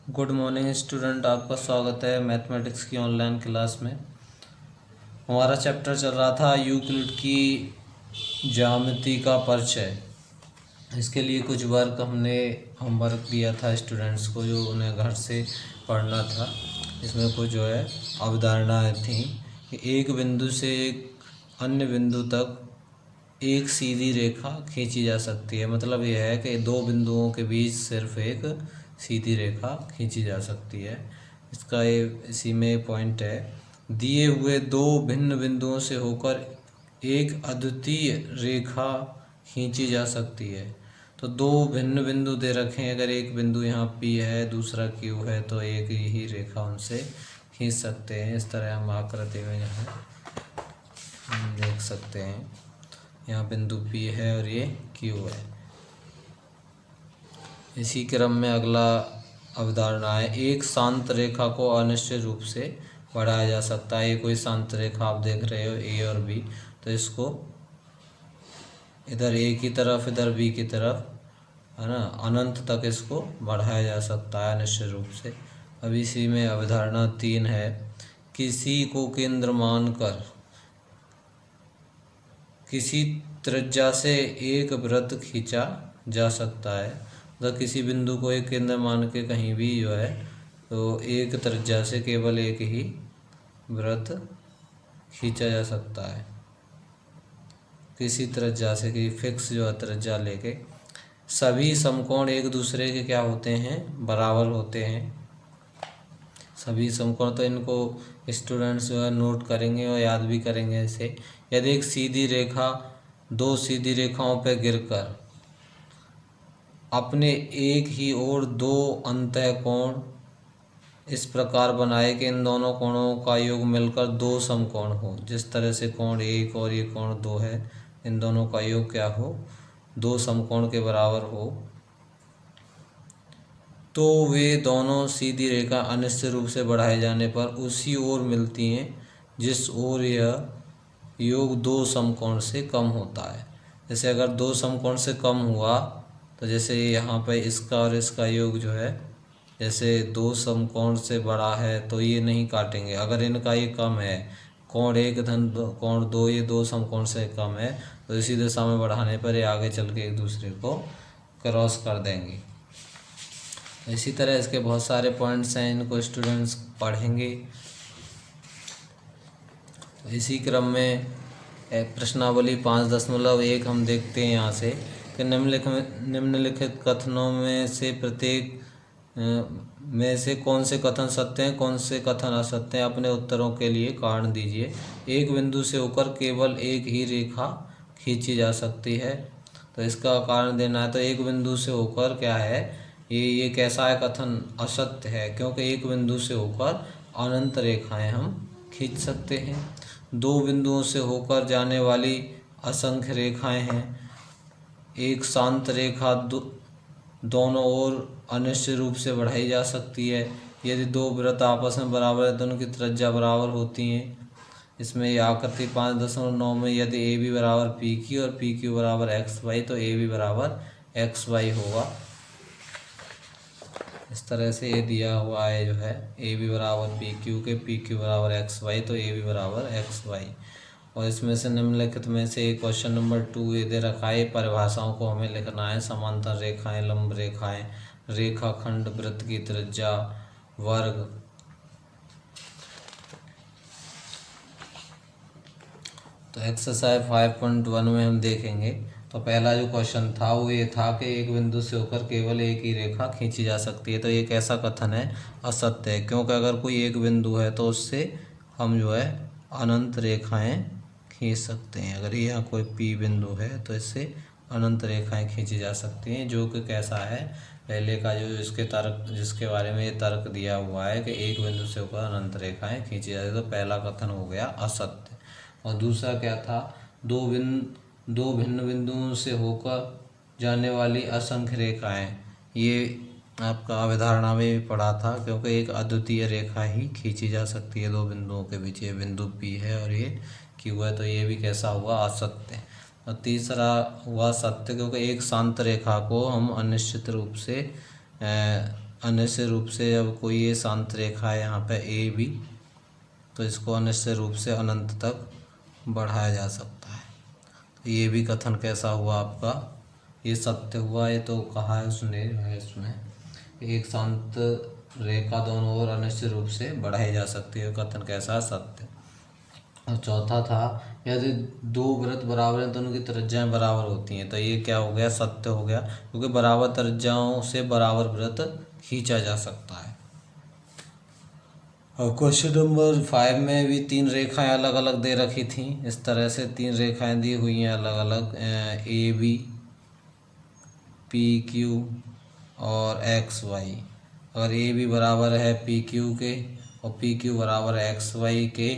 Good morning student, आपका स्वागत है मैथमेटिक्स की ऑनलाइन क्लास में। हमारा चैप्टर चल रहा था यूक्लिड की ज्यामिति का परिचय। इसके लिए कुछ वर्क हमने होमवर्क दिया था स्टूडेंट्स को, जो उन्हें घर से पढ़ना था। इसमें कुछ जो है अवधारणाएँ थी कि एक बिंदु से एक अन्य बिंदु तक एक सीधी रेखा खींची जा सकती है। मतलब यह है कि दो बिंदुओं के बीच सिर्फ एक सीधी रेखा खींची जा सकती है। इसका ये इसी में पॉइंट है, दिए हुए दो भिन्न बिंदुओं से होकर एक अद्वितीय रेखा खींची जा सकती है। तो दो भिन्न बिंदु दे रखे हैं, अगर एक बिंदु यहाँ P है, दूसरा Q है, तो एक ही रेखा उनसे खींच सकते हैं। इस तरह हम आकृति में यहाँ देख सकते हैं, यहाँ बिंदु P है और ये Q है। इसी क्रम में अगला अवधारणा है, एक शांत रेखा को अनिश्चित रूप से बढ़ाया जा सकता है। ये कोई शांत रेखा आप देख रहे हो A और B, तो इसको इधर A की तरफ इधर B की तरफ, है ना, अनंत तक इसको बढ़ाया जा सकता है अनिश्चित रूप से। अब इसी में अवधारणा 3 है, किसी को केंद्र मानकर किसी त्रिज्या से एक वृत्त खींचा जा सकता है। मतलब किसी बिंदु को एक केंद्र मान के कहीं भी जो है तो एक त्रिज्या से केवल एक ही वृत्त खींचा जा सकता है। किसी त्रिज्या से, कि फिक्स जो है त्रिज्या लेके सभी समकोण एक दूसरे के क्या होते हैं, बराबर होते हैं। सभी समकोण, तो इनको स्टूडेंट्स जो है नोट करेंगे और याद भी करेंगे। ऐसे यदि एक सीधी रेखा दो सीधी रेखाओं पर गिरकर अपने एक ही ओर दो अंतः कोण इस प्रकार बनाए कि इन दोनों कोणों का योग मिलकर दो समकोण हो। जिस तरह से कोण 1 और ये कोण 2 है, इन दोनों का योग क्या हो, दो समकोण के बराबर हो, तो वे दोनों सीधी रेखा अनिश्चित रूप से बढ़ाए जाने पर उसी ओर मिलती हैं जिस ओर यह योग दो समकोण से कम होता है। जैसे अगर दो समकोण से कम हुआ, तो जैसे यहाँ पे इसका और इसका योग जो है, जैसे दो समकोण से बड़ा है तो ये नहीं काटेंगे। अगर इनका ये कम है, कोण 1 धन कोण 2, ये दो समकोण से कम है, तो इसी दिशा में बढ़ाने पर ये आगे चल के एक दूसरे को क्रॉस कर देंगे। इसी तरह इसके बहुत सारे पॉइंट्स हैं, इनको स्टूडेंट्स पढ़ेंगे। इसी क्रम में प्रश्नावली 5.1 हम देखते हैं यहाँ से कि निम्नलिखित कथनों में से प्रत्येक में से कौन से कथन सत्य हैं, कौन से कथन असत्य हैं। अपने उत्तरों के लिए कारण दीजिए। एक बिंदु से होकर केवल एक ही रेखा खींची जा सकती है, तो इसका कारण देना है। तो एक बिंदु से होकर क्या है, ये कैसा है कथन, असत्य है, क्योंकि एक बिंदु से होकर अनंत रेखाएं हम खींच सकते हैं। दो बिंदुओं से होकर जाने वाली असंख्य रेखाएं हैं। एक शांत रेखा दोनों ओर अनिश्चित रूप से बढ़ाई जा सकती है। यदि दो वृत्त आपस में बराबर है तो उनकी त्रिज्या बराबर होती हैं। इसमें ये आकृति 5.9 में यदि ए बी बराबर पी क्यू और पी क्यू बराबर एक्स वाई, तो ए बी बराबर एक्स वाई होगा। इस तरह से ये दिया हुआ है जो है, ए बी बराबर पी क्यू के, पी क्यू बराबर एक्स वाई, तो ए बी बराबर एक्स वाई। और इसमें से निम्नलिखित में से क्वेश्चन नंबर 2 ये दे रखा है, परिभाषाओं को हमें लिखना है। समांतर रेखाएं, लंब रेखाएं, रेखाखंड, वृत्त की त्रिज्या, वर्ग। तो एक्सरसाइज 5.1 में हम देखेंगे। तो पहला जो क्वेश्चन था वो ये था कि एक बिंदु से होकर केवल एक ही रेखा खींची जा सकती है। तो ये कैसा कथन है, असत्य है, क्योंकि अगर कोई एक बिंदु है तो उससे हम जो है अनंत रेखाएं खींच सकते हैं। अगर यहाँ कोई पी बिंदु है तो इससे अनंत रेखाएं खींची जा सकती हैं, जो कि कैसा है, पहले का जो इसके तर्क, जिसके बारे में ये तर्क दिया हुआ है कि एक बिंदु से होकर अनंत रेखाएं खींची जाती है। तो पहला कथन हो गया असत्य। और दूसरा क्या था, दो भिन्न बिंदुओं से होकर जाने वाली असंख्य रेखाएं, ये आपका अवधारणा में भी पढ़ा था, क्योंकि एक अद्वितीय रेखा ही खींची जा सकती है दो बिंदुओं के बीच। ये बिंदु P है और ये Q है, तो ये भी कैसा हुआ, असत्य। और तीसरा हुआ सत्य, क्योंकि एक शांत रेखा को हम अनिश्चित रूप से अनिश्चित रूप से जब कोई ये शांत रेखा है यहाँ पे ए बी, तो इसको अनिश्चित रूप से अनंत तक बढ़ाया जा सकता है। तो ये भी कथन कैसा हुआ आपका, ये सत्य हुआ। ये तो कहा है उसने है इसमें, एक शांत रेखा दोनों ओर अनिश्चित रूप से बढ़ाई जा सकती है, कथन कैसा, सत्य। और चौथा था, यदि दो वृत्त बराबर हैं तो उनकी त्रिज्याएं बराबर होती हैं, तो ये क्या हो गया, सत्य हो गया, क्योंकि बराबर त्रिज्याओं से बराबर वृत्त खींचा जा सकता है। और क्वेश्चन नंबर 5 में भी 3 रेखाएं अलग अलग दे रखी थी। इस तरह से 3 रेखाएं दी हुई हैं अलग अलग, ए बी, पी क्यू और एक्स वाई। अगर ए बी बराबर है पी क्यू के और पी क्यू बराबर है एक्स वाई के,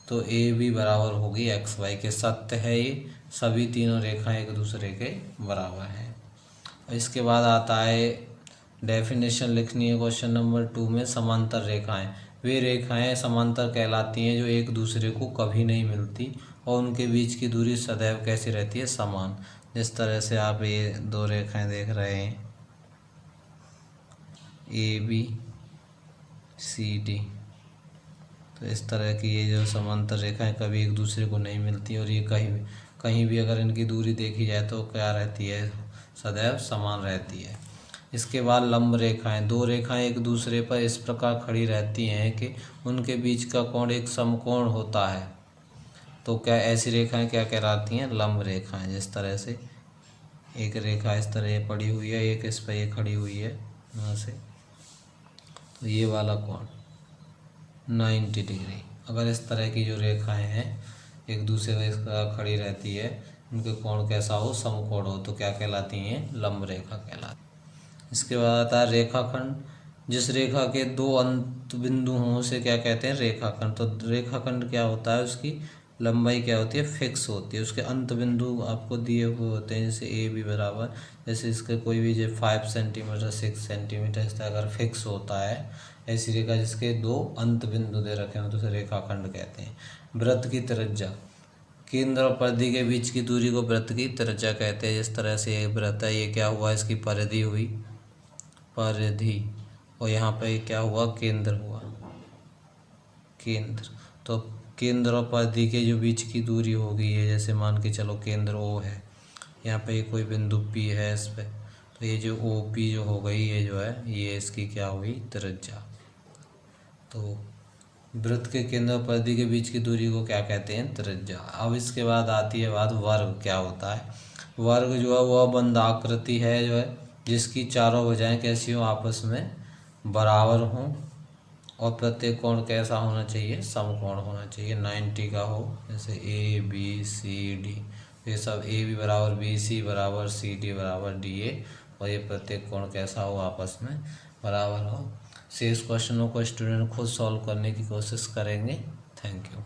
तो ए बी बराबर होगी एक्स वाई के। सत्य है ये, सभी तीनों रेखाएं एक दूसरे के बराबर हैं। इसके बाद आता है डेफिनेशन लिखनी है क्वेश्चन नंबर 2 में। समांतर रेखाएं वे रेखाएं समांतर कहलाती हैं जो एक दूसरे को कभी नहीं मिलती और उनके बीच की दूरी सदैव कैसी रहती है, समान। जिस तरह से आप ये 2 रेखाएं देख रहे हैं, ए बी सी डी, तो इस तरह की ये जो समांतर रेखाएं कभी एक दूसरे को नहीं मिलती और ये कहीं भी अगर इनकी दूरी देखी जाए तो क्या रहती है, सदैव समान रहती है। इसके बाद लंब रेखाएं, 2 रेखाएं एक दूसरे पर इस प्रकार खड़ी रहती हैं कि उनके बीच का कोण एक समकोण होता है, तो क्या ऐसी रेखाएं क्या कहलाती हैं, लंब रेखाएं। जिस तरह से एक रेखा इस तरह ये पड़ी हुई है, एक इस पर ये खड़ी हुई है यहाँ से, तो ये वाला कोण 90 डिग्री। अगर इस तरह की जो रेखाएं हैं एक दूसरे पर इसका खड़ी रहती है, उनके कोण कैसा हो, समकोण हो, तो क्या कहलाती हैं, लंब रेखा कहलाती। इसके बाद आता है रेखाखंड। जिस रेखा के 2 अंत बिंदु हों उसे क्या कहते हैं, रेखाखंड। तो रेखाखंड क्या होता है, उसकी लंबाई क्या होती है, फिक्स होती है। उसके अंत बिंदु आपको दिए हुए होते हैं, जैसे ए बी बराबर, जैसे इसके कोई भी जो 5 सेंटीमीटर 6 सेंटीमीटर इस तरह अगर फिक्स होता है, ऐसी रेखा जिसके 2 अंत बिंदु दे रखे हैं तो उसे रेखाखंड कहते हैं। वृत्त की त्रिज्या, केंद्र और परिधि के बीच की दूरी को वृत्त की त्रिज्या कहते हैं। जिस तरह से ये वृत्त है, ये क्या हुआ, इसकी परिधि हुई, परिधि, और यहाँ पे क्या हुआ, केंद्र हुआ, केंद्र। तो केंद्र और परिधि के जो बीच की दूरी होगी ये, जैसे मान के चलो केंद्र ओ है, यहाँ पे कोई बिंदु पी है इस पे, तो ये जो ओ पी जो हो गई, ये जो है ये इसकी क्या हुई, त्रिज्या। तो वृत्त के केंद्र और परिधि के बीच की दूरी को क्या कहते हैं, त्रिज्या। अब इसके बाद आती है बात, वर्ग क्या होता है। वर्ग जो है वह बंधाकृति है जो है, जिसकी चारों भुजाएं कैसी हो, आपस में बराबर हों, और प्रत्येक कोण कैसा होना चाहिए, समकोण होना चाहिए, 90 का हो। जैसे ए बी सी डी, ये सब ए बी बराबर बी सी बराबर सी डी बराबर डी ए, और ये प्रत्येक कोण कैसा हो, आपस में बराबर हो। शेष क्वेश्चनों को स्टूडेंट खुद सॉल्व करने की कोशिश करेंगे। Thank you.